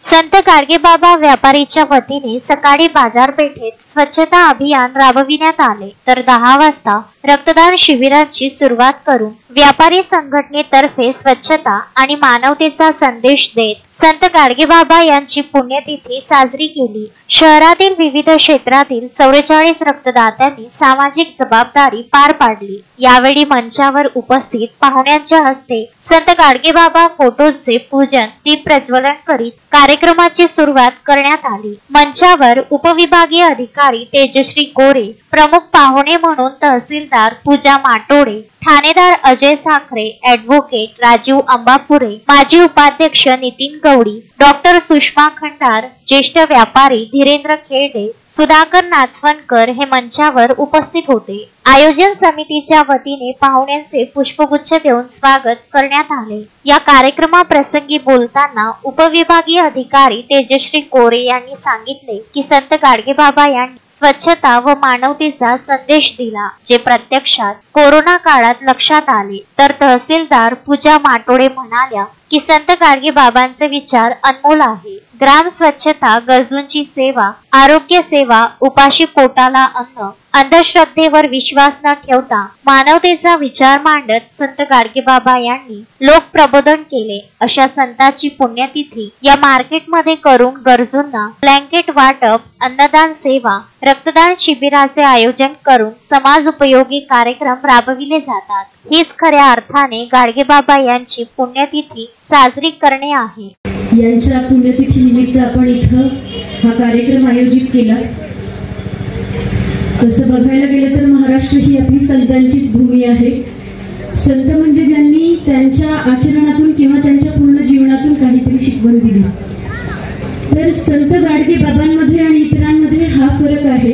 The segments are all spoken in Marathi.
संत गाडगेबाबा व्यापारीच्या वतीने सकाळी बाजारपेठेत स्वच्छता अभियान राबविण्यात आले, तर 10 वाजता रक्तदान शिबिराची सुरुवात करून व्यापारी संघटनेतर्फे स्वच्छता आणि मानवतेचा संदेश देत संत गाडगेबाबा यांची पुण्यतिथी साजरी केली। शहरातील विविध क्षेत्रातील 44 रक्तदात्यांनी सामाजिक जबाबदारी पार पाडली। यावेळी मंचावर उपस्थित पाहुण्यांच्या हस्ते संत गाडगेबाबा फोटोचे पूजन, दीप प्रज्वलन करीत कार्यक्रमाची सुरुवात करण्यात आली। मंचावर उपविभागीय अधिकारी तेजश्री गोरे, प्रमुख पाहुणे म्हणून तहसीलदार पूजा माटोडे, ठाणेदार अजय साखरे, ॲडव्होकेट राजीव अंबापुरे, माजी उपाध्यक्ष नितीन गवडी, डॉक्टर सुषमा खंडार, ज्येष्ठ व्यापारी धीरेंद्र खेडे, सुधाकर नाचवणकर हे मंचावर उपस्थित होते। आयोजन समितीच्या वतीने पाहुण्यांचे पुष्पगुच्छ देऊन स्वागत करण्यात आले। या कार्यक्रमाप्रसंगी बोलताना उपविभागीय अधिकारी तेजश्री गोरे यांनी सांगितले की संत गाडगेबाबा यांनी स्वच्छता व मानवतेचा संदेश दिला, जे प्रत्यक्षात कोरोना काळात लक्षात आले। तर तहसीलदार पूजा माटोडे म्हणाल्या की संत गाडगेबाबांचे विचार अनमोल आहे। ग्राम स्वच्छता, गरजूंची सेवा, आरोग्य सेवा, उपाशी पोटाला अन्न, अंधश्रद्धेवर विश्वास न ठेवता मानवतेचा विचार मांडत संत गाडगेबाबा यांनी लोक प्रबोधन केले। अशा संतांची पुण्यतिथी या मार्केटमध्ये करून गरजूंना ब्लँकेट वाटप, अन्नदान सेवा, रक्तदान शिबिराचे आयोजन करून समाज उपयोगी कार्यक्रम राबविले जातात। हीच खऱ्या अर्थाने गाडगेबाबा यांची पुण्यतिथी साजरी करणे आहे। यांच्या पुण्यतिथी निमित्त आपण इथं हा कार्यक्रम आयोजित केला। तसं बघायला गेलं तर महाराष्ट्र ही आपली संतांचीच भूमी आहे। संत म्हणजे ज्यांनी त्यांच्या आचरणातून किंवा त्यांच्या पूर्ण जीवनातून काहीतरी शिकवण दिली। तर संत गाडगेबाबांमध्ये आणि इतरांमध्ये हा फरक आहे।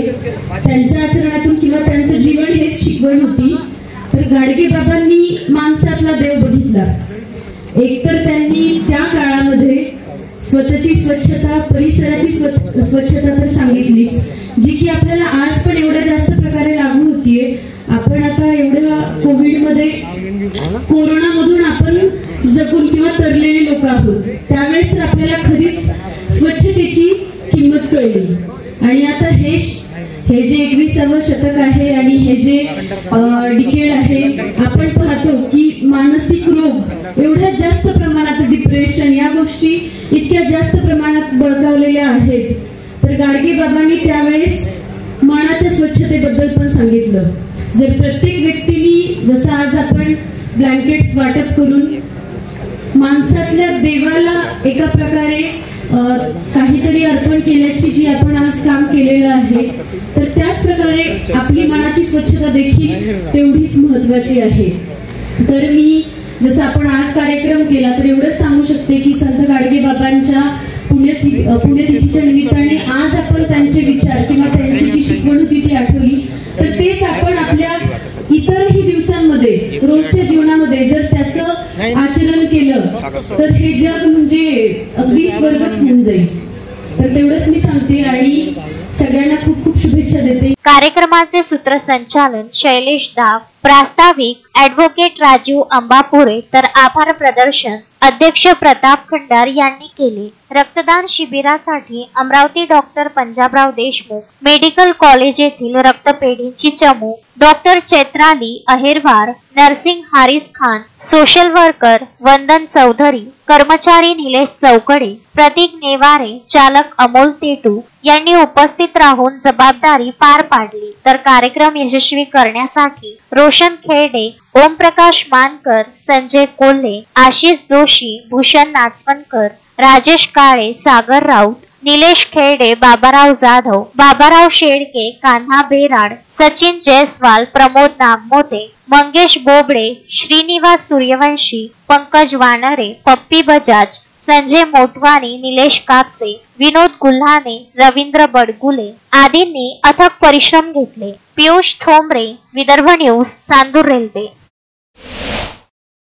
त्यांच्या आचरणातून किंवा त्यांचं जीवन हेच शिकवण होती। तर गाडगेबाबांनी माणसातला देव बघितला। एकतर त्यांनी त्या काळामध्ये स्वतःची स्वच्छता, परिसराची स्वच्छता तर सांगितलीच, जी की आपल्याला आज पण एवढ्या जास्त प्रकारे लागू होतीये। आपण आता एवढ्या कोविडमध्ये, कोरोनामधून आपण जगून किंवा तरलेले लोक आहोत। त्यावेळेस तर आपल्याला खरीच स्वच्छतेची किंमत कळली। आणि आता हे जे 21वे शतक आहे आणि हे जे डिकेड आहे, आपण पाहतो की मानसिक रोग एवढ्या जास्त प्रमाणात, डिप्रेशन या गोष्टी इतक्या जास्त प्रमाणात बळकावलेल्या आहेत। तर गाडगेबाबांनी त्यावेळेस मनाच्या स्वच्छतेबद्दल पण सांगितलं। जर प्रत्येक व्यक्तीने, जसं आज आपण ब्लँकेट्स वाटप करून माणसातल्या देवाला एका प्रकारे काहीतरी अर्पण केल्याची जी आपण आज काम केलेलं आहे, तर त्याच प्रकारे आपली मनाची स्वच्छता देखील तेवढीच महत्वाची आहे। तर मी जसं आपण आज कार्यक्रम केला तर एवढंच सांगू शकते की संत गाडगेबाबांच्या पुण्यतिथीच्या निमित्ताने आज आपण त्यांचे विचार किंवा त्यांची जी शिकवण होती ती आठवली। तर तेच आपण आपल्या इतरही दिवसांमध्ये, रोजच्या जीवनामध्ये जर त्याचं आचरण केलं तर हे जग म्हणजे अगदी स्वर्गच होऊन जाईल। तर तेवढंच मी सांगते आणि सगळ्यांना खूप खूप शुभेच्छा देते। कार्यक्रमाचे सूत्रसंचालन शैलेश दाव, प्रास्ताविक ॲडव्होकेट राजीव अंबापुरे, तर आभार प्रदर्शन अध्यक्ष प्रताप खंडार यांनी केले। रक्तदान शिबिरासाठी Amravati doctor Panjabrao Deshmukh medical college येथील रक्तपेढींची चमू doctor Chaitrali Aherwar, nursing Haris Khan, social worker Vandan Chaudhari, कर्मचारी निलेश चौकडे, प्रतीक नेवारे, चालक अमोल तेटू यांनी उपस्थित राहून जबाबदारी पार पाडली। तर कार्यक्रम यशस्वी करण्यासाठी रोशन खेडे, ओमप्रकाश मानकर, संजय कोल्हे, आशिष जोशी, भूषण नाचवणकर, राजेश काळे, सागर राऊत, निलेश खेडे, बाबाराव जाधव, बाबाराव शेडके, कान्हा बेराड, सचिन जयस्वाल, प्रमोद नागमोते, मंगेश बोबडे, श्रीनिवास सूर्यवंशी, पंकज वानरे, पप्पी बजाज, संजय मोटवानी, निलेश कापसे, विनोद गुल्हाने, रवींद्र बडगुले आदींनी अथक परिश्रम घेतले। Piyush Thombare, Vidarbha news, Chandur railway.